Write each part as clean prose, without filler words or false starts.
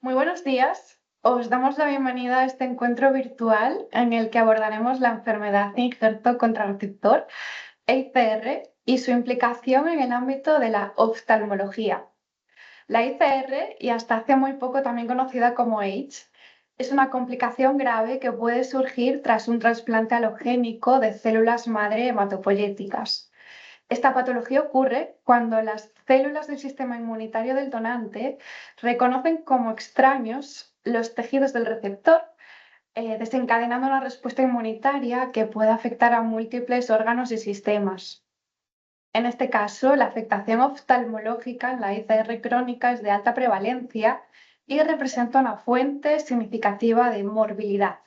Muy buenos días. Os damos la bienvenida a este encuentro virtual en el que abordaremos la enfermedad de injerto contrarreceptor, ICR, y su implicación en el ámbito de la oftalmología. La ICR, y hasta hace muy poco también conocida como AIDS, es una complicación grave que puede surgir tras un trasplante alogénico de células madre hematopoyéticas. Esta patología ocurre cuando las células del sistema inmunitario del donante reconocen como extraños los tejidos del receptor, desencadenando una respuesta inmunitaria que puede afectar a múltiples órganos y sistemas. En este caso, la afectación oftalmológica en la ICR crónica es de alta prevalencia y representa una fuente significativa de morbilidad.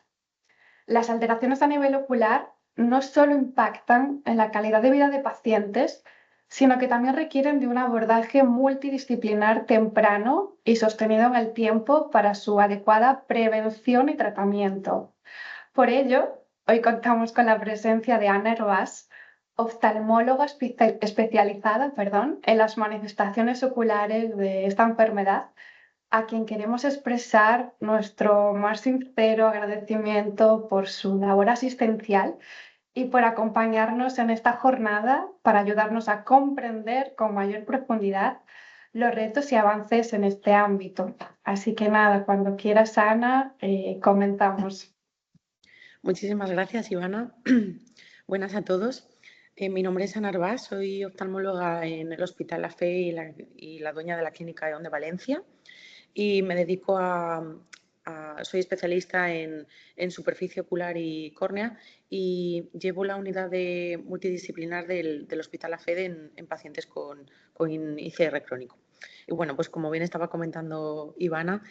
Las alteraciones a nivel ocular no solo impactan en la calidad de vida de pacientes, sino que también requieren de un abordaje multidisciplinar temprano y sostenido en el tiempo para su adecuada prevención y tratamiento. Por ello, hoy contamos con la presencia de Ana Hervás, oftalmóloga especializada, en las manifestaciones oculares de esta enfermedad, a quien queremos expresar nuestro más sincero agradecimiento por su labor asistencial y por acompañarnos en esta jornada para ayudarnos a comprender con mayor profundidad los retos y avances en este ámbito. Así que nada, cuando quieras, Ana, comenzamos. Muchísimas gracias, Ivana. Buenas a todos. Mi nombre es Ana Arbás, soy oftalmóloga en el Hospital La Fe y la dueña de la Clínica EON de Valencia y me dedico soy especialista en superficie ocular y córnea y llevo la unidad multidisciplinar del Hospital La Fe en pacientes con ICR crónico. Y bueno, pues como bien estaba comentando Ivana,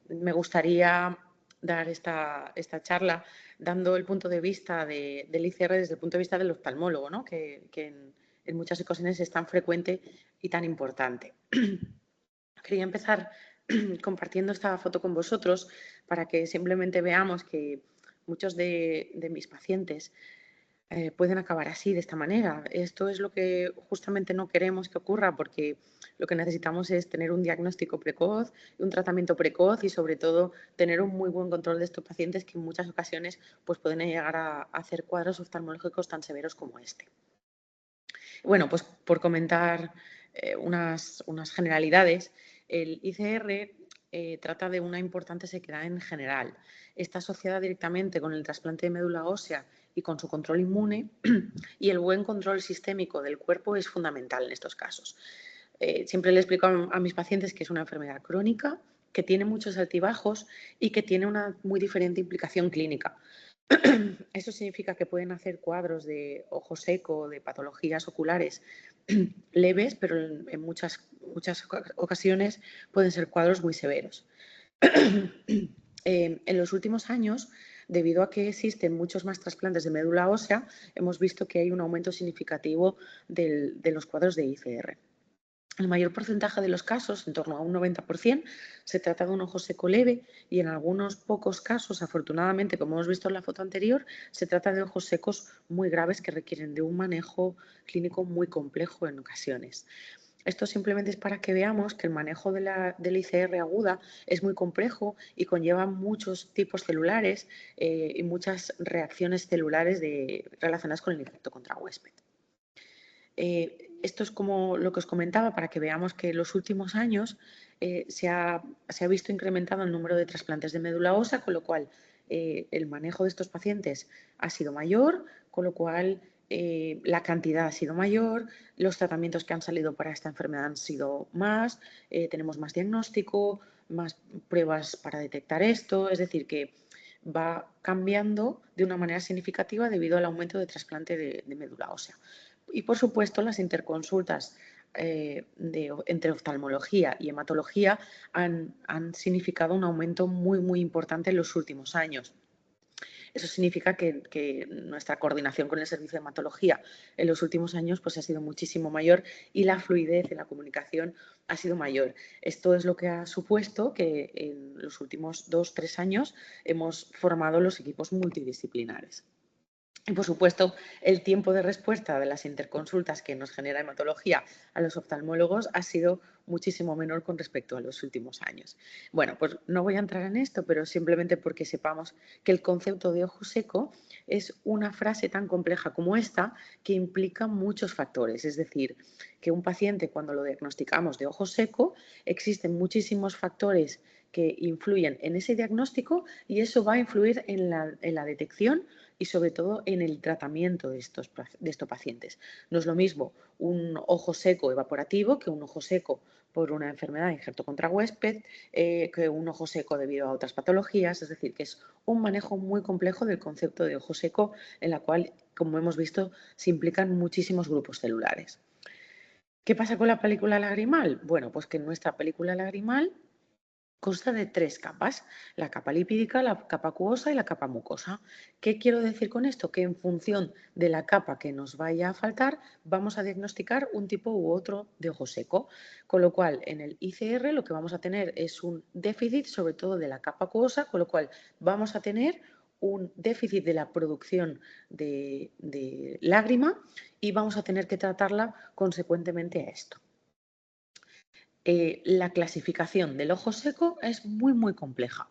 me gustaría dar esta charla dando el punto de vista del ICR desde el punto de vista del oftalmólogo, ¿no? que en muchas ocasiones es tan frecuente y tan importante. Quería empezar compartiendo esta foto con vosotros para que simplemente veamos que muchos de mis pacientes pueden acabar así, de esta manera. Esto es lo que justamente no queremos que ocurra porque lo que necesitamos es tener un diagnóstico precoz, un tratamiento precoz y sobre todo tener un muy buen control de estos pacientes que en muchas ocasiones pues, pueden llegar a hacer cuadros oftalmológicos tan severos como este. Bueno, pues por comentar unas generalidades, el ICR trata de una importante sequedad en general. Está asociada directamente con el trasplante de médula ósea y con su control inmune y el buen control sistémico del cuerpo es fundamental en estos casos. Siempre le explico a mis pacientes que es una enfermedad crónica, que tiene muchos altibajos y que tiene una muy diferente implicación clínica. Eso significa que pueden hacer cuadros de ojo seco, de patologías oculares leves, pero en muchas ocasiones pueden ser cuadros muy severos. En los últimos años, debido a que existen muchos más trasplantes de médula ósea, hemos visto que hay un aumento significativo de los cuadros de ICR. El mayor porcentaje de los casos, en torno a un 90%, se trata de un ojo seco leve y en algunos pocos casos, afortunadamente, como hemos visto en la foto anterior, se trata de ojos secos muy graves que requieren de un manejo clínico muy complejo en ocasiones. Esto simplemente es para que veamos que el manejo del ICR aguda es muy complejo y conlleva muchos tipos celulares y muchas reacciones celulares relacionadas con el infecto contra huésped. Esto es como lo que os comentaba para que veamos que en los últimos años se ha visto incrementado el número de trasplantes de médula ósea, con lo cual el manejo de estos pacientes ha sido mayor, con lo cual la cantidad ha sido mayor, los tratamientos que han salido para esta enfermedad han sido más, tenemos más diagnóstico, más pruebas para detectar esto, es decir, que va cambiando de una manera significativa debido al aumento de trasplante de médula ósea. Y, por supuesto, las interconsultas entre oftalmología y hematología han significado un aumento muy, muy importante en los últimos años. Eso significa que nuestra coordinación con el servicio de hematología en los últimos años pues, ha sido muchísimo mayor y la fluidez en la comunicación ha sido mayor. Esto es lo que ha supuesto que en los últimos 2 o 3 años hemos formado los equipos multidisciplinares. Y, por supuesto, el tiempo de respuesta de las interconsultas que nos genera hematología a los oftalmólogos ha sido muchísimo menor con respecto a los últimos años. Bueno, pues no voy a entrar en esto, pero simplemente porque sepamos que el concepto de ojo seco es una frase tan compleja como esta que implica muchos factores. Es decir, que un paciente, cuando lo diagnosticamos de ojo seco, existen muchísimos factores que influyen en ese diagnóstico y eso va a influir en la detección y sobre todo en el tratamiento de estos pacientes. No es lo mismo un ojo seco evaporativo que un ojo seco por una enfermedad de injerto contra huésped, que un ojo seco debido a otras patologías, es decir, que es un manejo muy complejo del concepto de ojo seco en la cual, como hemos visto, se implican muchísimos grupos celulares. ¿Qué pasa con la película lagrimal? Bueno, pues que en nuestra película lagrimal consta de 3 capas, la capa lipídica, la capa acuosa y la capa mucosa. ¿Qué quiero decir con esto? Que en función de la capa que nos vaya a faltar, vamos a diagnosticar un tipo u otro de ojo seco. Con lo cual, en el ICR lo que vamos a tener es un déficit, sobre todo de la capa acuosa, con lo cual vamos a tener un déficit de la producción de lágrima y vamos a tener que tratarla consecuentemente a esto. La clasificación del ojo seco es muy compleja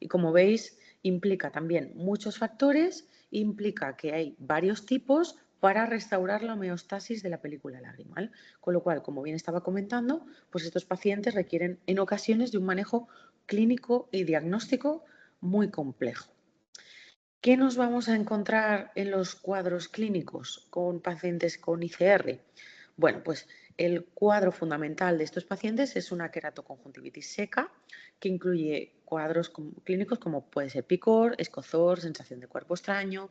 y, como veis, implica también muchos factores, implica que hay varios tipos para restaurar la homeostasis de la película lagrimal, con lo cual, como bien estaba comentando, pues estos pacientes requieren en ocasiones de un manejo clínico y diagnóstico muy complejo. ¿Qué nos vamos a encontrar en los cuadros clínicos con pacientes con ICR? Bueno, pues el cuadro fundamental de estos pacientes es una queratoconjuntivitis seca que incluye cuadros clínicos como puede ser picor, escozor, sensación de cuerpo extraño,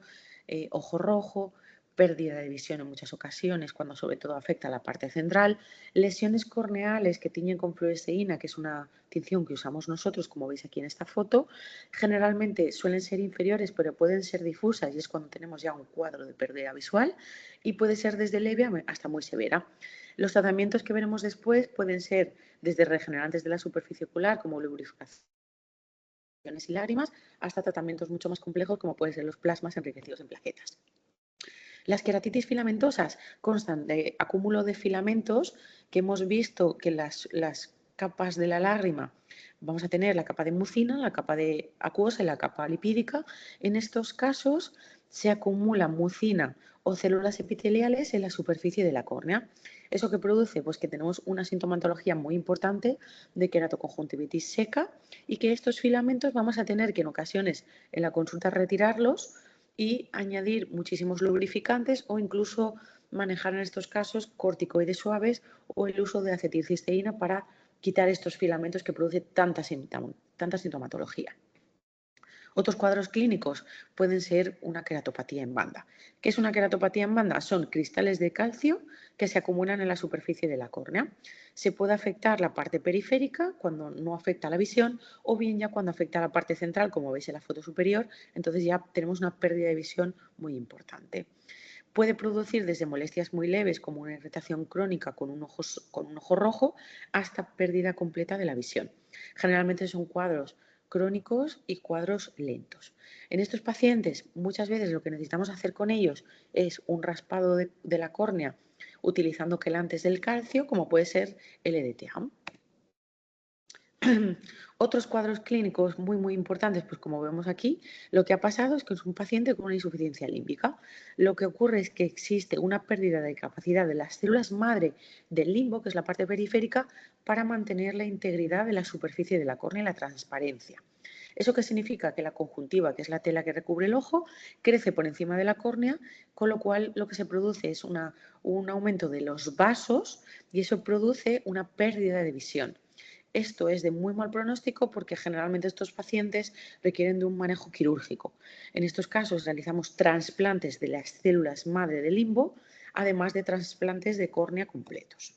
ojo rojo, pérdida de visión en muchas ocasiones cuando sobre todo afecta a la parte central, lesiones corneales que tiñen con fluoresceína, que es una tinción que usamos nosotros, como veis aquí en esta foto. Generalmente suelen ser inferiores, pero pueden ser difusas y es cuando tenemos ya un cuadro de pérdida visual y puede ser desde leve hasta muy severa. Los tratamientos que veremos después pueden ser desde regenerantes de la superficie ocular, como lubrificaciones y lágrimas, hasta tratamientos mucho más complejos, como pueden ser los plasmas enriquecidos en plaquetas. Las queratitis filamentosas constan de acúmulo de filamentos que hemos visto que las capas de la lágrima, vamos a tener la capa de mucina, la capa de acuosa y la capa lipídica. En estos casos se acumula mucina o células epiteliales en la superficie de la córnea. ¿Eso qué produce? Pues que tenemos una sintomatología muy importante de queratoconjuntivitis seca y que estos filamentos vamos a tener que en ocasiones en la consulta retirarlos y añadir muchísimos lubrificantes o incluso manejar en estos casos corticoides suaves o el uso de acetilcisteína para quitar estos filamentos que producen tanta sintomatología. Otros cuadros clínicos pueden ser una queratopatía en banda. ¿Qué es una queratopatía en banda? Son cristales de calcio que se acumulan en la superficie de la córnea. Se puede afectar la parte periférica cuando no afecta la visión o bien ya cuando afecta la parte central, como veis en la foto superior, entonces ya tenemos una pérdida de visión muy importante. Puede producir desde molestias muy leves como una irritación crónica con un ojo rojo hasta pérdida completa de la visión. Generalmente son cuadros crónicos y cuadros lentos. En estos pacientes muchas veces lo que necesitamos hacer con ellos es un raspado de la córnea utilizando quelantes del calcio, como puede ser el EDTA. Otros cuadros clínicos muy importantes, pues como vemos aquí, lo que ha pasado es que es un paciente con una insuficiencia límbica. Lo que ocurre es que existe una pérdida de capacidad de las células madre del limbo, que es la parte periférica, para mantener la integridad de la superficie de la córnea y la transparencia. ¿Eso qué significa? Que la conjuntiva, que es la tela que recubre el ojo, crece por encima de la córnea, con lo cual lo que se produce es un aumento de los vasos y eso produce una pérdida de visión. Esto es de muy mal pronóstico porque generalmente estos pacientes requieren de un manejo quirúrgico. En estos casos realizamos trasplantes de las células madre del limbo, además de trasplantes de córnea completos.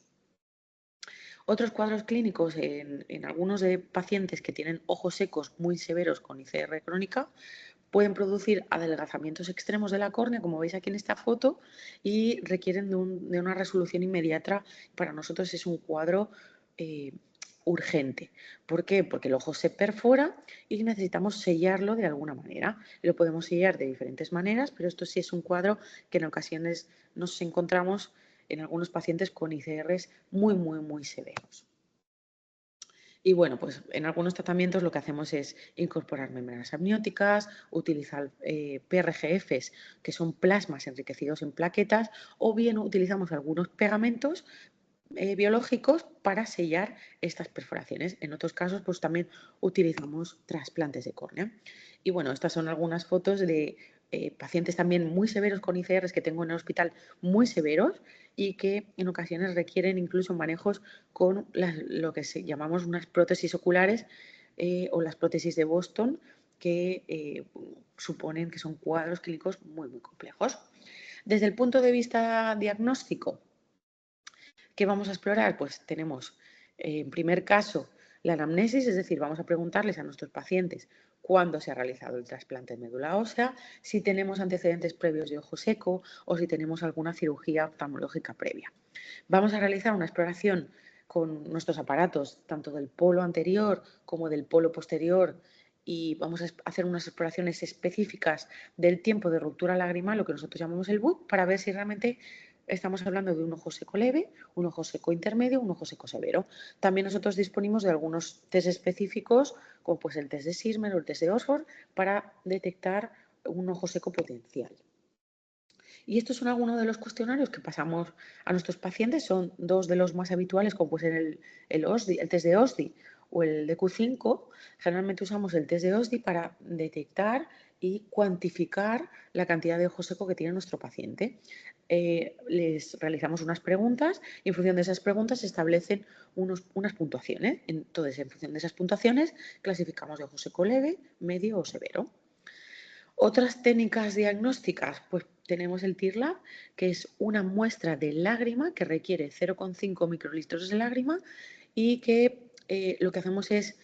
Otros cuadros clínicos en algunos de pacientes que tienen ojos secos muy severos con ICR crónica pueden producir adelgazamientos extremos de la córnea, como veis aquí en esta foto, y requieren de una resolución inmediata. Para nosotros es un cuadro urgente. ¿Por qué? Porque el ojo se perfora y necesitamos sellarlo de alguna manera. Lo podemos sellar de diferentes maneras, pero esto sí es un cuadro que en ocasiones nos encontramos en algunos pacientes con ICRs muy, muy, muy severos. Y bueno, pues en algunos tratamientos lo que hacemos es incorporar membranas amnióticas, utilizar PRGFs, que son plasmas enriquecidos en plaquetas, o bien utilizamos algunos pegamentos biológicos para sellar estas perforaciones. En otros casos, pues también utilizamos trasplantes de córnea. Y bueno, estas son algunas fotos de pacientes también muy severos con ICRs que tengo en el hospital, muy severos, y que en ocasiones requieren incluso manejos con lo que llamamos unas prótesis oculares o las prótesis de Boston, que suponen que son cuadros clínicos muy, muy complejos. Desde el punto de vista diagnóstico, ¿qué vamos a explorar? Pues tenemos, en primer caso, la anamnesis, es decir, vamos a preguntarles a nuestros pacientes cuándo se ha realizado el trasplante de médula ósea, si tenemos antecedentes previos de ojo seco o si tenemos alguna cirugía oftalmológica previa. Vamos a realizar una exploración con nuestros aparatos, tanto del polo anterior como del polo posterior, y vamos a hacer unas exploraciones específicas del tiempo de ruptura lagrimal, lo que nosotros llamamos el BUC, para ver si realmente estamos hablando de un ojo seco leve, un ojo seco intermedio, un ojo seco severo. También nosotros disponemos de algunos test específicos, como pues el test de Sismer o el test de Oxford, para detectar un ojo seco potencial. Y estos son algunos de los cuestionarios que pasamos a nuestros pacientes. Son dos de los más habituales, como puede ser el OSDI, el test de OSDI o el de Q5. Generalmente usamos el test de OSDI para detectar y cuantificar la cantidad de ojo seco que tiene nuestro paciente. Les realizamos unas preguntas y en función de esas preguntas se establecen unas puntuaciones. Entonces, en función de esas puntuaciones, clasificamos de ojo seco leve, medio o severo. Otras técnicas diagnósticas, pues tenemos el TIRLAB, que es una muestra de lágrima que requiere 0,5 microlitros de lágrima y que lo que hacemos es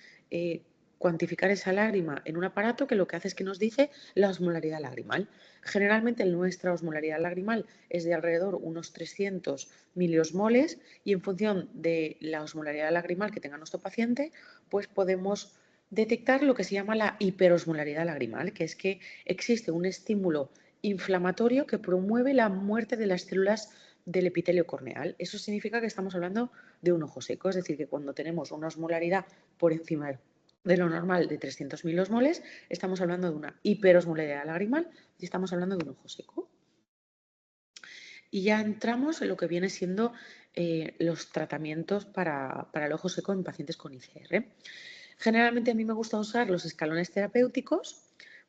cuantificar esa lágrima en un aparato que lo que hace es que nos dice la osmolaridad lagrimal. Generalmente nuestra osmolaridad lagrimal es de alrededor unos 300 miliosmoles y en función de la osmolaridad lagrimal que tenga nuestro paciente, pues podemos detectar lo que se llama la hiperosmolaridad lagrimal, que es que existe un estímulo inflamatorio que promueve la muerte de las células del epitelio corneal. Eso significa que estamos hablando de un ojo seco, es decir, que cuando tenemos una osmolaridad por encima de lo normal de 300 milosmoles, estamos hablando de una hiperosmolaridad lagrimal y estamos hablando de un ojo seco. Y ya entramos en lo que viene siendo los tratamientos para el ojo seco en pacientes con ICR. Generalmente a mí me gusta usar los escalones terapéuticos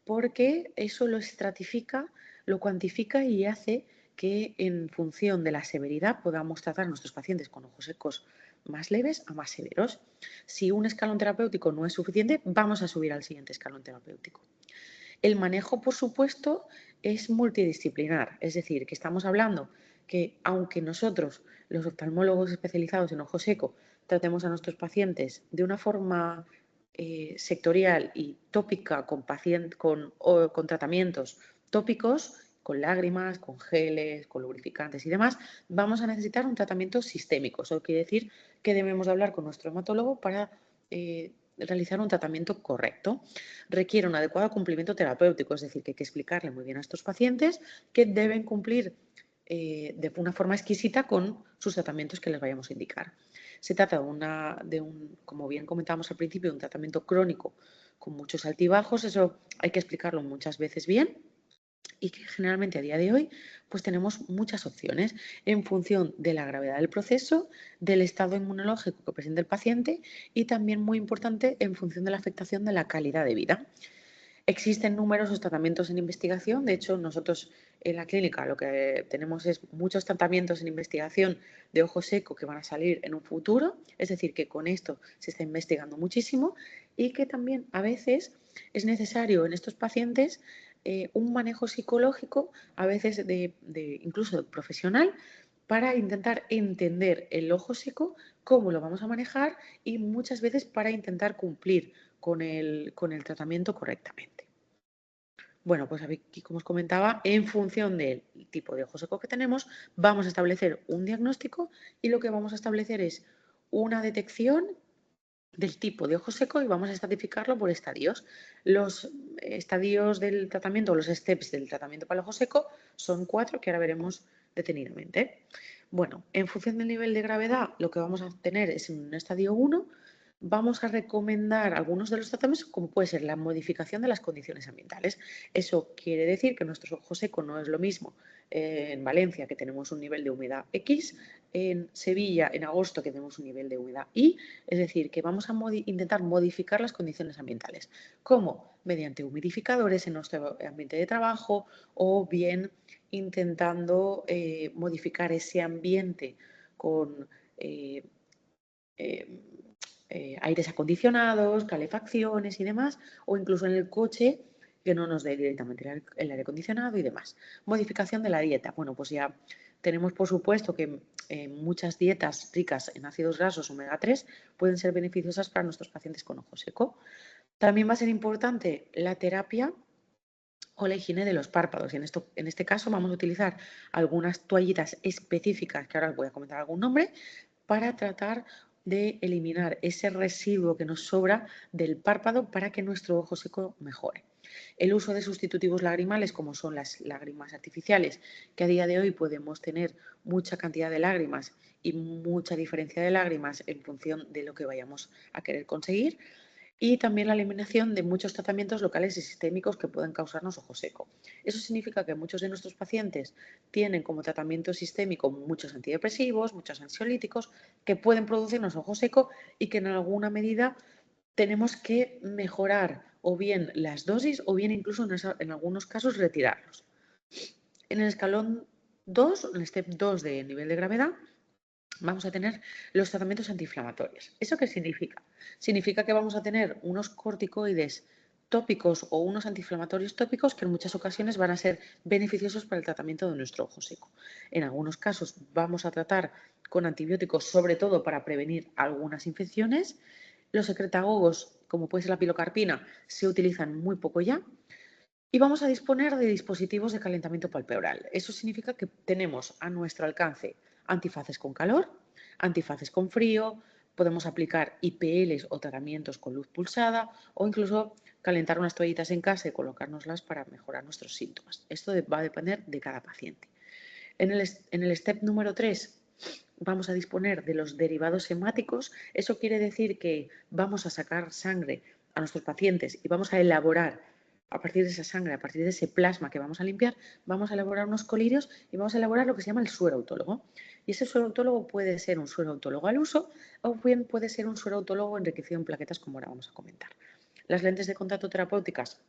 porque eso lo estratifica, lo cuantifica y hace que en función de la severidad podamos tratar a nuestros pacientes con ojos secos más leves a más severos. Si un escalón terapéutico no es suficiente, vamos a subir al siguiente escalón terapéutico. El manejo, por supuesto, es multidisciplinar, es decir, que estamos hablando que aunque nosotros, los oftalmólogos especializados en ojo seco, tratemos a nuestros pacientes de una forma sectorial y tópica con tratamientos tópicos, con lágrimas, con geles, con lubrificantes y demás, vamos a necesitar un tratamiento sistémico. Eso quiere decir que debemos de hablar con nuestro hematólogo para realizar un tratamiento correcto. Requiere un adecuado cumplimiento terapéutico, es decir, que hay que explicarle muy bien a estos pacientes que deben cumplir de una forma exquisita con sus tratamientos que les vayamos a indicar. Se trata como bien comentábamos al principio, un tratamiento crónico con muchos altibajos, eso hay que explicarlo muchas veces bien y que generalmente a día de hoy pues tenemos muchas opciones en función de la gravedad del proceso, del estado inmunológico que presenta el paciente y también muy importante en función de la afectación de la calidad de vida. Existen numerosos tratamientos en investigación. De hecho, nosotros en la clínica lo que tenemos es muchos tratamientos en investigación de ojo seco que van a salir en un futuro. Es decir, que con esto se está investigando muchísimo y que también a veces es necesario en estos pacientes un manejo psicológico, a veces incluso profesional, para intentar entender el ojo seco, cómo lo vamos a manejar y muchas veces para intentar cumplir con el tratamiento correctamente. Bueno, pues aquí, como os comentaba, en función del tipo de ojo seco que tenemos, vamos a establecer un diagnóstico y lo que vamos a establecer es una detección del tipo de ojo seco y vamos a estratificarlo por estadios. Los estadios del tratamiento, o los steps del tratamiento para el ojo seco son 4 que ahora veremos detenidamente. Bueno, en función del nivel de gravedad, lo que vamos a tener es en un estadio 1, vamos a recomendar algunos de los tratamientos, como puede ser la modificación de las condiciones ambientales. Eso quiere decir que nuestro ojo seco no es lo mismo en Valencia, que tenemos un nivel de humedad X, en Sevilla, en agosto, que tenemos un nivel de humedad Y, es decir, que vamos a intentar modificar las condiciones ambientales. ¿Cómo? Mediante humidificadores en nuestro ambiente de trabajo o bien intentando modificar ese ambiente con eh, eh, aires acondicionados, calefacciones y demás, o incluso en el coche que no nos dé directamente el aire acondicionado y demás. Modificación de la dieta. Bueno, pues ya tenemos por supuesto que muchas dietas ricas en ácidos grasos omega 3 pueden ser beneficiosas para nuestros pacientes con ojo seco. También va a ser importante la terapia o la higiene de los párpados. Y en este caso vamos a utilizar algunas toallitas específicas, que ahora os voy a comentar algún nombre, para tratar de eliminar ese residuo que nos sobra del párpado para que nuestro ojo seco mejore. El uso de sustitutivos lagrimales, como son las lágrimas artificiales, que a día de hoy podemos tener mucha cantidad de lágrimas y mucha diferencia de lágrimas en función de lo que vayamos a querer conseguir, y también la eliminación de muchos tratamientos locales y sistémicos que pueden causarnos ojo seco. Eso significa que muchos de nuestros pacientes tienen como tratamiento sistémico muchos antidepresivos, muchos ansiolíticos que pueden producirnos ojo seco y que en alguna medida tenemos que mejorar o bien las dosis o bien incluso en algunos casos retirarlos. En el escalón 2, en el step 2 de nivel de gravedad, vamos a tener los tratamientos antiinflamatorios. ¿Eso qué significa? Significa que vamos a tener unos corticoides tópicos o unos antiinflamatorios tópicos que en muchas ocasiones van a ser beneficiosos para el tratamiento de nuestro ojo seco. En algunos casos vamos a tratar con antibióticos, sobre todo para prevenir algunas infecciones. Los secretagogos, como puede ser la pilocarpina, se utilizan muy poco ya. Y vamos a disponer de dispositivos de calentamiento palpebral. Eso significa que tenemos a nuestro alcance antifaces con calor, antifaces con frío, podemos aplicar IPLs o tratamientos con luz pulsada o incluso calentar unas toallitas en casa y colocárnoslas para mejorar nuestros síntomas. Esto va a depender de cada paciente. En el step número 3 vamos a disponer de los derivados hemáticos. Eso quiere decir que vamos a sacar sangre a nuestros pacientes y vamos a elaborar a partir de esa sangre, a partir de ese plasma que vamos a limpiar, vamos a elaborar unos colirios y vamos a elaborar lo que se llama el suero autólogo. Y ese suero autólogo puede ser un suero autólogo al uso o bien puede ser un suero autólogo enriquecido en plaquetas, como ahora vamos a comentar. Las lentes de contacto terapéuticas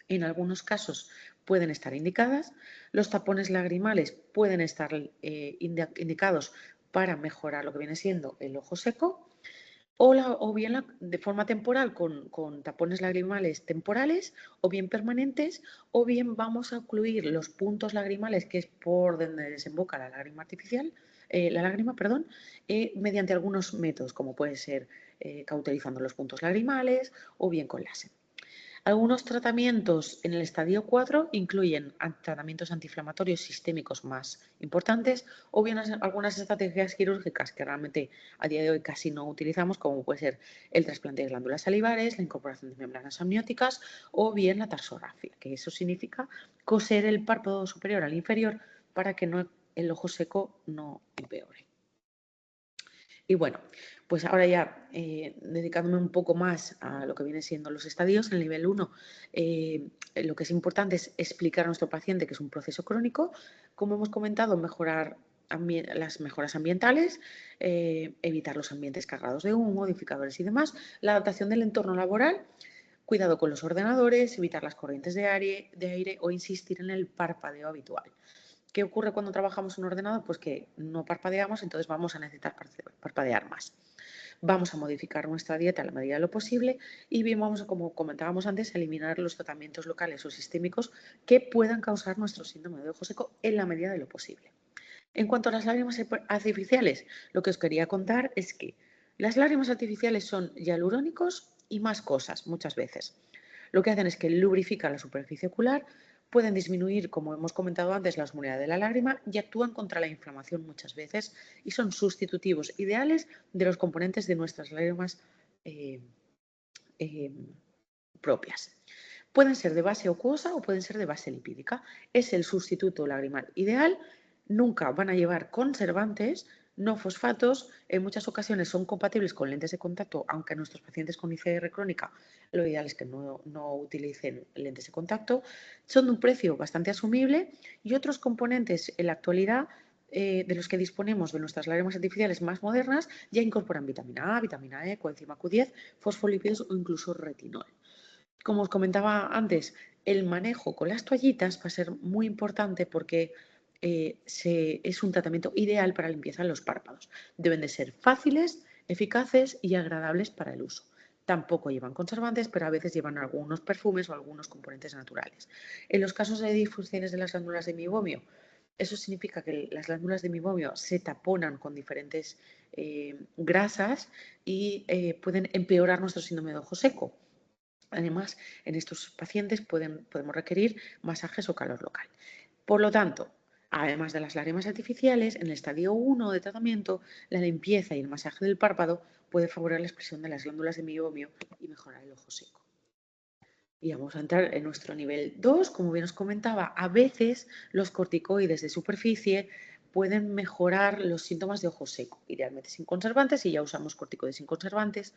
en algunos casos pueden estar indicadas. Los tapones lagrimales pueden estar indicados para mejorar lo que viene siendo el ojo seco o bien de forma temporal con tapones lagrimales temporales o bien permanentes, o bien vamos a incluir los puntos lagrimales, que es por donde desemboca la lágrima artificial, mediante algunos métodos, como puede ser cauterizando los puntos lagrimales o bien con láser. Algunos tratamientos en el estadio 4 incluyen tratamientos antiinflamatorios sistémicos más importantes o bien algunas estrategias quirúrgicas que realmente a día de hoy casi no utilizamos, como puede ser el trasplante de glándulas salivares, la incorporación de membranas amnióticas o bien la tarsografía, que eso significa coser el párpado superior al inferior para que el ojo seco no empeore. Y bueno, pues ahora ya dedicándome un poco más a lo que viene siendo los estadios, en el nivel 1, lo que es importante es explicar a nuestro paciente que es un proceso crónico, como hemos comentado, mejorar las mejoras ambientales, evitar los ambientes cargados de humo, modificadores y demás, la adaptación del entorno laboral, cuidado con los ordenadores, evitar las corrientes de aire o insistir en el parpadeo habitual. ¿Qué ocurre cuando trabajamos en un ordenador? Pues que no parpadeamos, entonces vamos a necesitar parpadear más. Vamos a modificar nuestra dieta a la medida de lo posible y bien vamos a, como comentábamos antes, a eliminar los tratamientos locales o sistémicos que puedan causar nuestro síndrome de ojo seco en la medida de lo posible. En cuanto a las lágrimas artificiales, lo que os quería contar es que las lágrimas artificiales son hialurónicos y más cosas muchas veces. Lo que hacen es que lubrifican la superficie ocular, pueden disminuir, como hemos comentado antes, la osmolaridad de la lágrima y actúan contra la inflamación muchas veces y son sustitutivos ideales de los componentes de nuestras lágrimas eh, eh, propias. Pueden ser de base acuosa o pueden ser de base lipídica. Es el sustituto lagrimal ideal. Nunca van a llevar conservantes, no fosfatos. En muchas ocasiones son compatibles con lentes de contacto, aunque a nuestros pacientes con ICR crónica lo ideal es que no utilicen lentes de contacto. Son de un precio bastante asumible y otros componentes en la actualidad de los que disponemos de nuestras lágrimas artificiales más modernas ya incorporan vitamina A, vitamina E, coenzima Q10, fosfolípidos o incluso retinol. Como os comentaba antes, el manejo con las toallitas va a ser muy importante porque es un tratamiento ideal para limpieza de los párpados. Deben de ser fáciles, eficaces y agradables para el uso. Tampoco llevan conservantes, pero a veces llevan algunos perfumes o algunos componentes naturales. En los casos de disfunciones de las glándulas de meiomio, eso significa que las glándulas de meiomio se taponan con diferentes grasas y pueden empeorar nuestro síndrome de ojo seco. Además, en estos pacientes podemos requerir masajes o calor local. Por lo tanto, además de las lágrimas artificiales, en el estadio 1 de tratamiento, la limpieza y el masaje del párpado puede favorecer la expresión de las glándulas de meiomio y mejorar el ojo seco. Y vamos a entrar en nuestro nivel 2. Como bien os comentaba, a veces los corticoides de superficie pueden mejorar los síntomas de ojo seco, idealmente sin conservantes, y ya usamos corticoides sin conservantes.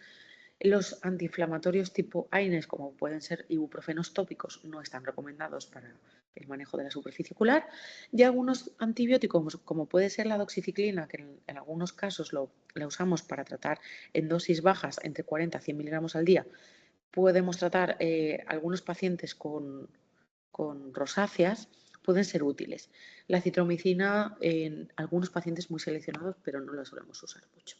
Los antiinflamatorios tipo AINES, como pueden ser ibuprofenos tópicos, no están recomendados para el manejo de la superficie ocular. Y algunos antibióticos, como puede ser la doxiciclina, que en algunos casos la usamos para tratar en dosis bajas, entre 40 y 100 miligramos al día, podemos tratar algunos pacientes con rosáceas, pueden ser útiles. La citromicina en algunos pacientes muy seleccionados, pero no la solemos usar mucho.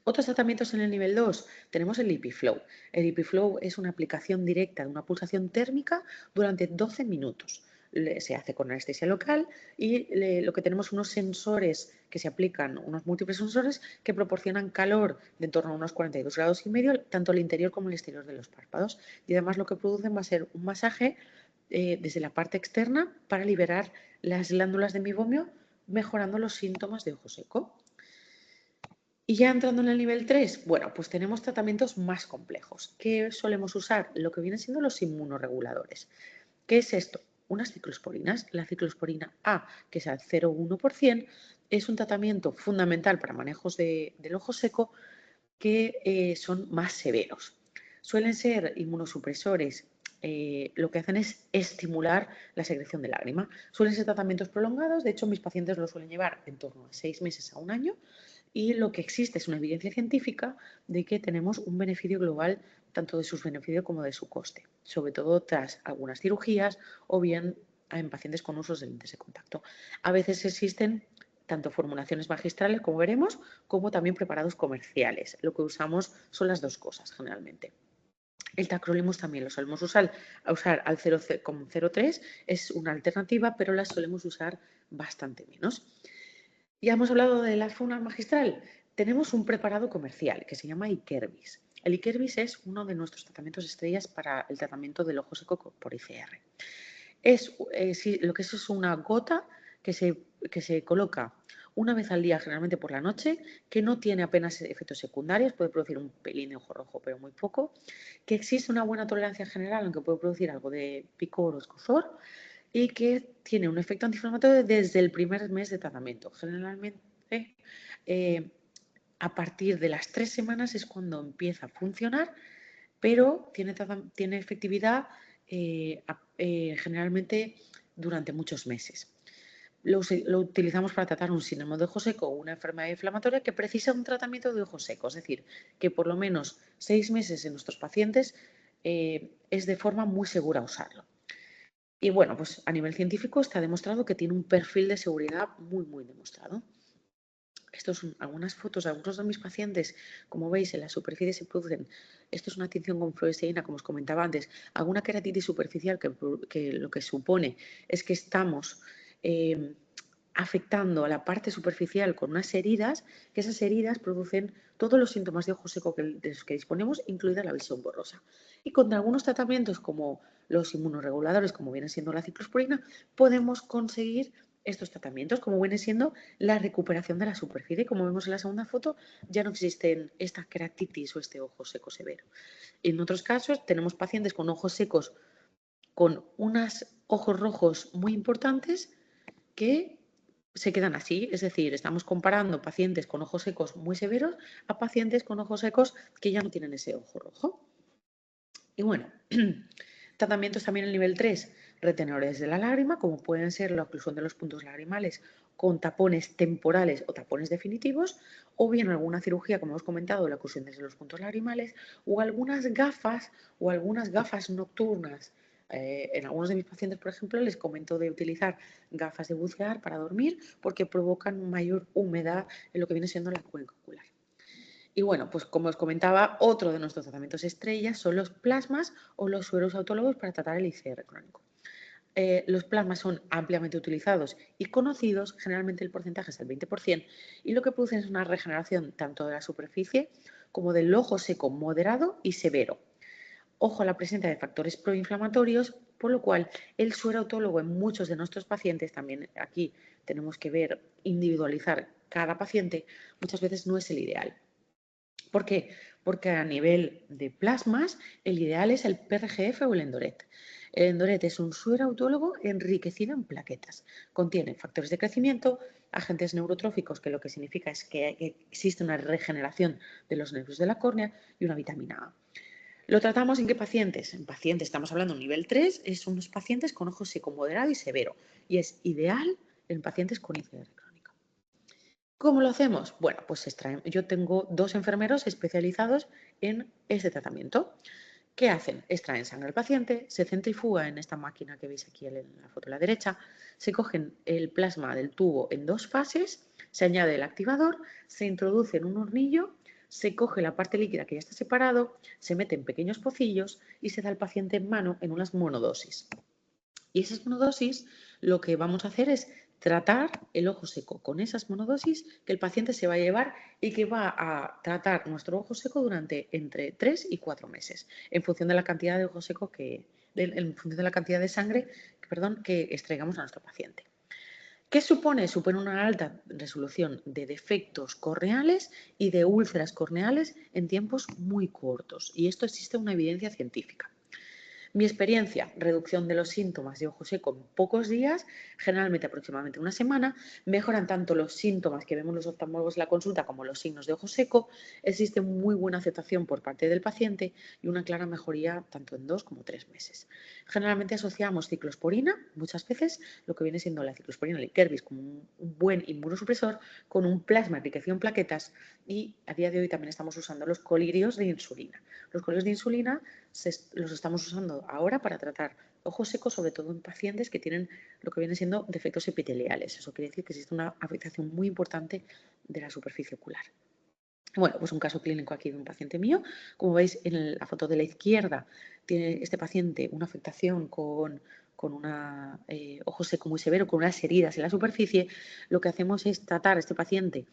Otros tratamientos en el nivel 2 tenemos el LipiFlow. El LipiFlow es una aplicación directa de una pulsación térmica durante 12 minutos. Se hace con anestesia local y lo que tenemos unos sensores que se aplican, unos múltiples sensores que proporcionan calor de en torno a unos 42 grados y medio, tanto al interior como al exterior de los párpados. Y además lo que producen va a ser un masaje desde la parte externa para liberar las glándulas de meiomio, mejorando los síntomas de ojo seco. Y ya entrando en el nivel 3, bueno, pues tenemos tratamientos más complejos. ¿Qué solemos usar? Lo que vienen siendo los inmunoreguladores. ¿Qué es esto? Unas ciclosporinas. La ciclosporina A, que es al 0,1%, es un tratamiento fundamental para manejos del ojo seco que son más severos. Suelen ser inmunosupresores. Lo que hacen es estimular la secreción de lágrima. Suelen ser tratamientos prolongados. De hecho, mis pacientes lo suelen llevar en torno a 6 meses a un año. Y lo que existe es una evidencia científica de que tenemos un beneficio global tanto de sus beneficios como de su coste, sobre todo tras algunas cirugías o bien en pacientes con usos de lentes de contacto. A veces existen tanto formulaciones magistrales, como veremos, como también preparados comerciales. Lo que usamos son las dos cosas generalmente. El tacrolimus también lo solemos usar al 0,03, es una alternativa, pero la solemos usar bastante menos. Ya hemos hablado de la fórmula magistral. Tenemos un preparado comercial que se llama Ikerbis. El Ikerbis es uno de nuestros tratamientos estrellas para el tratamiento del ojo seco por ICR. Lo que es una gota que se coloca una vez al día, generalmente por la noche, que no tiene apenas efectos secundarios, puede producir un pelín de ojo rojo, pero muy poco, que existe una buena tolerancia general, aunque puede producir algo de picor o escozor, y que tiene un efecto antiinflamatorio desde el primer mes de tratamiento. Generalmente, a partir de las 3 semanas es cuando empieza a funcionar, pero tiene efectividad generalmente durante muchos meses. Lo utilizamos para tratar un síndrome de ojo seco o una enfermedad inflamatoria que precisa un tratamiento de ojo seco, es decir, que por lo menos 6 meses en nuestros pacientes es de forma muy segura usarlo. Y bueno, pues a nivel científico está demostrado que tiene un perfil de seguridad muy, muy demostrado. Estas son algunas fotos de algunos de mis pacientes. Como veis, en la superficie se producen, esto es una tinción con fluoresceína, como os comentaba antes, alguna queratitis superficial que lo que supone es que estamos afectando a la parte superficial con unas heridas, que esas heridas producen todos los síntomas de ojo seco de los que disponemos, incluida la visión borrosa. Y con algunos tratamientos como los inmunoreguladores, como viene siendo la ciclosporina, podemos conseguir estos tratamientos, como viene siendo la recuperación de la superficie. Como vemos en la segunda foto, ya no existen esta queratitis o este ojo seco severo. En otros casos tenemos pacientes con ojos secos con unos ojos rojos muy importantes que se quedan así, es decir, estamos comparando pacientes con ojos secos muy severos a pacientes con ojos secos que ya no tienen ese ojo rojo. Y bueno, tratamientos también en nivel 3, retenedores de la lágrima, como pueden ser la oclusión de los puntos lagrimales con tapones temporales o tapones definitivos, o bien alguna cirugía, como hemos comentado, la oclusión de los puntos lagrimales, o algunas gafas nocturnas. En algunos de mis pacientes, por ejemplo, les comento de utilizar gafas de bucear para dormir porque provocan mayor humedad en lo que viene siendo la cuenca ocular. Y bueno, pues como os comentaba, otro de nuestros tratamientos estrellas son los plasmas o los sueros autólogos para tratar el ICR crónico. Los plasmas son ampliamente utilizados y conocidos, generalmente el porcentaje es el 20%, y lo que producen es una regeneración tanto de la superficie como del ojo seco moderado y severo. Ojo a la presencia de factores proinflamatorios, por lo cual el suero autólogo en muchos de nuestros pacientes, también aquí tenemos que ver, individualizar cada paciente, muchas veces no es el ideal. ¿Por qué? Porque a nivel de plasmas, el ideal es el PRGF o el Endoret. El Endoret es un suero autólogo enriquecido en plaquetas. Contiene factores de crecimiento, agentes neurotróficos, que lo que significa es que existe una regeneración de los nervios de la córnea, y una vitamina A. ¿Lo tratamos en qué pacientes? En pacientes, estamos hablando de un nivel 3, es unos pacientes con ojo seco moderado y severo, y es ideal en pacientes con ICR crónica. ¿Cómo lo hacemos? Bueno, pues yo tengo 2 enfermeros especializados en este tratamiento. ¿Qué hacen? Extraen sangre al paciente, se centrifuga en esta máquina que veis aquí en la foto a la derecha, se cogen el plasma del tubo en 2 fases, se añade el activador, se introduce en un hornillo, se coge la parte líquida que ya está separado, se mete en pequeños pocillos y se da al paciente en mano en unas monodosis. Y esas monodosis, lo que vamos a hacer es tratar el ojo seco con esas monodosis que el paciente se va a llevar y que va a tratar nuestro ojo seco durante entre 3 y 4 meses, en función de la cantidad de ojo seco en función de la cantidad de sangre, que extraigamos a nuestro paciente. ¿Qué supone? Supone una alta resolución de defectos corneales y de úlceras corneales en tiempos muy cortos. Y esto existe una evidencia científica. Mi experiencia, reducción de los síntomas de ojo seco en pocos días, generalmente aproximadamente una semana, mejoran tanto los síntomas que vemos los oftalmólogos en la consulta como los signos de ojo seco, existe muy buena aceptación por parte del paciente y una clara mejoría tanto en 2 como 3 meses. Generalmente asociamos ciclosporina, muchas veces lo que viene siendo la ciclosporina, el Ikervis, como un buen inmunosupresor, con un plasma enriquecido en plaquetas, y a día de hoy también estamos usando los colirios de insulina. Los colirios de insulina los estamos usando ahora para tratar ojos secos, sobre todo en pacientes que tienen lo que viene siendo defectos epiteliales. Eso quiere decir que existe una afectación muy importante de la superficie ocular. Bueno, pues un caso clínico aquí de un paciente mío. Como veis en la foto de la izquierda, tiene este paciente una afectación con un ojo seco muy severo, con unas heridas en la superficie. Lo que hacemos es tratar a este paciente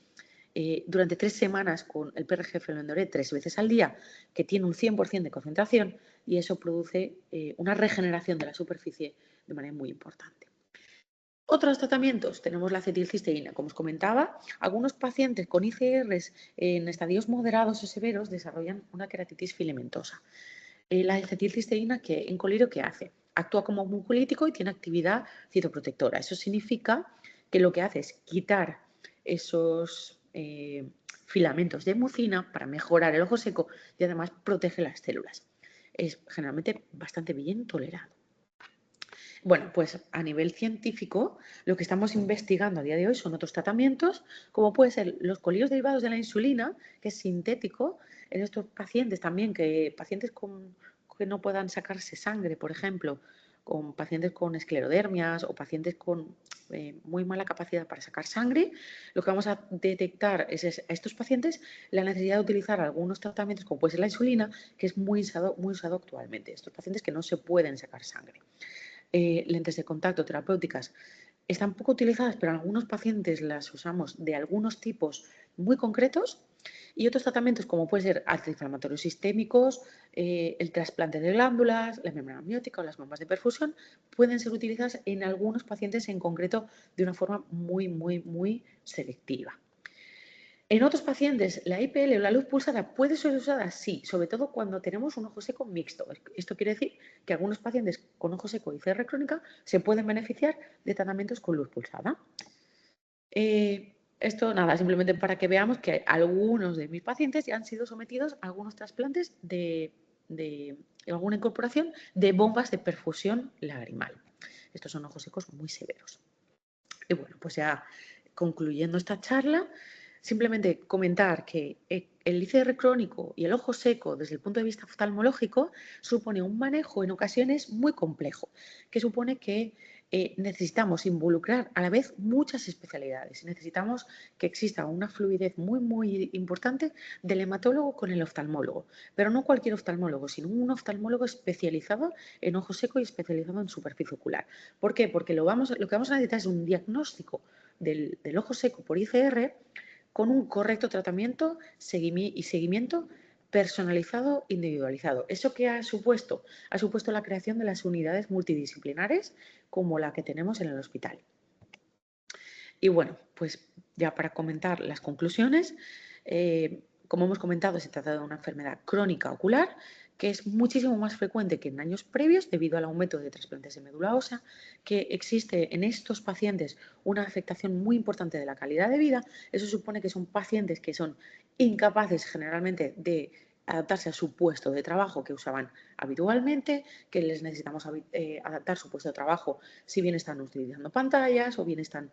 durante 3 semanas con el PRGF Endoret 3 veces al día, que tiene un 100% de concentración, y eso produce una regeneración de la superficie de manera muy importante. Otros tratamientos, tenemos la acetilcisteína. Como os comentaba, algunos pacientes con ICRs en estadios moderados o severos desarrollan una queratitis filamentosa. La acetilcisteína en colirio, ¿qué hace? Actúa como mucolítico y tiene actividad citoprotectora. Eso significa que lo que hace es quitar esos filamentos de mucina para mejorar el ojo seco y además protege las células. Es generalmente bastante bien tolerado. Bueno, pues a nivel científico, lo que estamos investigando a día de hoy son otros tratamientos, como pueden ser los colirios derivados de la insulina, que es sintético, en estos pacientes también, pacientes que no puedan sacarse sangre, por ejemplo, con pacientes con esclerodermias o pacientes con muy mala capacidad para sacar sangre, lo que vamos a detectar es a estos pacientes la necesidad de utilizar algunos tratamientos, como puede ser la insulina, que es muy usado actualmente. Estos pacientes que no se pueden sacar sangre. Lentes de contacto terapéuticas están poco utilizadas, pero en algunos pacientes las usamos de algunos tipos muy concretos, Y otros tratamientos como pueden ser antiinflamatorios sistémicos, el trasplante de glándulas, la membrana amniótica o las bombas de perfusión pueden ser utilizadas en algunos pacientes en concreto de una forma muy selectiva. En otros pacientes, la IPL o la luz pulsada puede ser usada, sí, sobre todo cuando tenemos un ojo seco mixto. Esto quiere decir que algunos pacientes con ojo seco y CR crónica se pueden beneficiar de tratamientos con luz pulsada. Esto, nada, simplemente para que veamos que algunos de mis pacientes ya han sido sometidos a algunos trasplantes de alguna incorporación de bombas de perfusión lagrimal. Estos son ojos secos muy severos. Y bueno, pues ya concluyendo esta charla, simplemente comentar que el ICR crónico y el ojo seco desde el punto de vista oftalmológico supone un manejo en ocasiones muy complejo, que supone que necesitamos involucrar a la vez muchas especialidades. Necesitamos que exista una fluidez muy importante del hematólogo con el oftalmólogo, pero no cualquier oftalmólogo, sino un oftalmólogo especializado en ojo seco y especializado en superficie ocular. ¿Por qué? Porque lo que vamos a necesitar es un diagnóstico del ojo seco por ICR con un correcto tratamiento y seguimiento personalizado, individualizado. ¿Eso qué ha supuesto? Ha supuesto la creación de las unidades multidisciplinares como la que tenemos en el hospital. Y bueno, pues ya para comentar las conclusiones, como hemos comentado, se trata de una enfermedad crónica ocular que es muchísimo más frecuente que en años previos debido al aumento de trasplantes de médula ósea, que existe en estos pacientes una afectación muy importante de la calidad de vida. Eso supone que son pacientes que son incapaces generalmente de adaptarse a su puesto de trabajo que usaban habitualmente, que les necesitamos adaptar su puesto de trabajo si bien están utilizando pantallas o bien están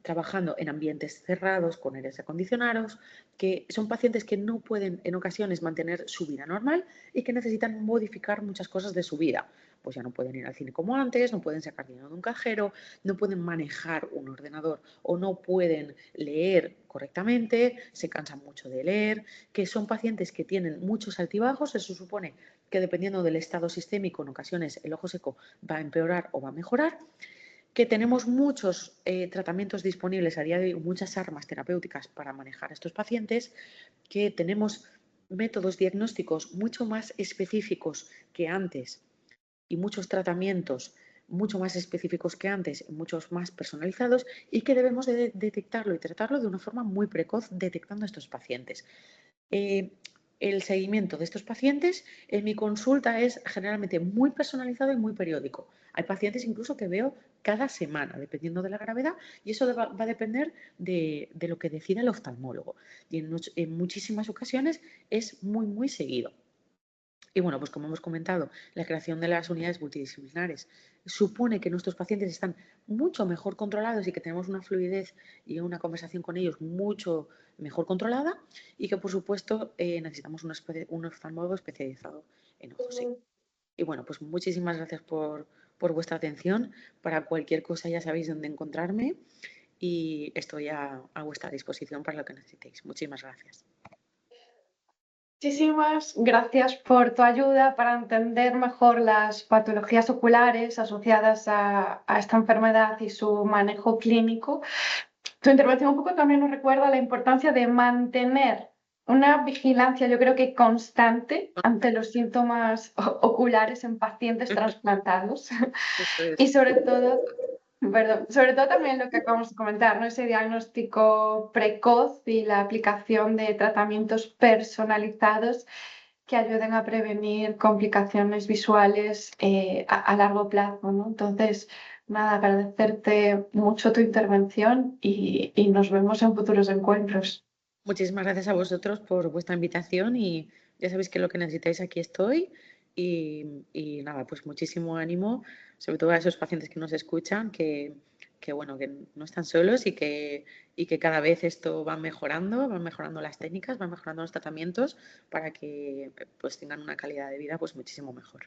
trabajando en ambientes cerrados con aires acondicionados, que son pacientes que no pueden en ocasiones mantener su vida normal y que necesitan modificar muchas cosas de su vida. Pues ya no pueden ir al cine como antes, no pueden sacar dinero de un cajero, no pueden manejar un ordenador o no pueden leer correctamente, se cansan mucho de leer, que son pacientes que tienen muchos altibajos. Eso supone que dependiendo del estado sistémico, en ocasiones el ojo seco va a empeorar o va a mejorar, que tenemos muchos tratamientos disponibles a día de hoy, muchas armas terapéuticas para manejar a estos pacientes, que tenemos métodos diagnósticos mucho más específicos que antes y muchos tratamientos mucho más específicos que antes, muchos más personalizados, y que debemos de detectarlo y tratarlo de una forma muy precoz, detectando a estos pacientes. El seguimiento de estos pacientes en mi consulta es generalmente muy personalizado y muy periódico. Hay pacientes incluso que veo cada semana, dependiendo de la gravedad, y eso va a depender de lo que decida el oftalmólogo. Y en muchísimas ocasiones es muy seguido. Y bueno, pues como hemos comentado, la creación de las unidades multidisciplinares supone que nuestros pacientes están mucho mejor controlados y que tenemos una fluidez y una conversación con ellos mucho mejor controlada, y que por supuesto necesitamos un oftalmólogo especializado en ojos secos. Y bueno, pues muchísimas gracias por vuestra atención. Para cualquier cosa ya sabéis dónde encontrarme y estoy a vuestra disposición para lo que necesitéis. Muchísimas gracias. Muchísimas gracias por tu ayuda para entender mejor las patologías oculares asociadas a esta enfermedad y su manejo clínico. Tu intervención un poco también nos recuerda la importancia de mantener una vigilancia, yo creo que constante, ante los síntomas oculares en pacientes trasplantados Eso es. y sobre todo también lo que acabamos de comentar, ¿no? Ese diagnóstico precoz y la aplicación de tratamientos personalizados que ayuden a prevenir complicaciones visuales a largo plazo, ¿no? Entonces, nada, agradecerte mucho tu intervención y nos vemos en futuros encuentros. Muchísimas gracias a vosotros por vuestra invitación y ya sabéis que lo que necesitáis aquí estoy. Y nada, pues muchísimo ánimo, sobre todo a esos pacientes que nos escuchan, que bueno, que no están solos y que cada vez esto va mejorando las técnicas, van mejorando los tratamientos para que pues tengan una calidad de vida pues muchísimo mejor.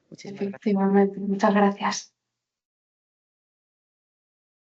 Muchísimas gracias. Efectivamente, muchas gracias.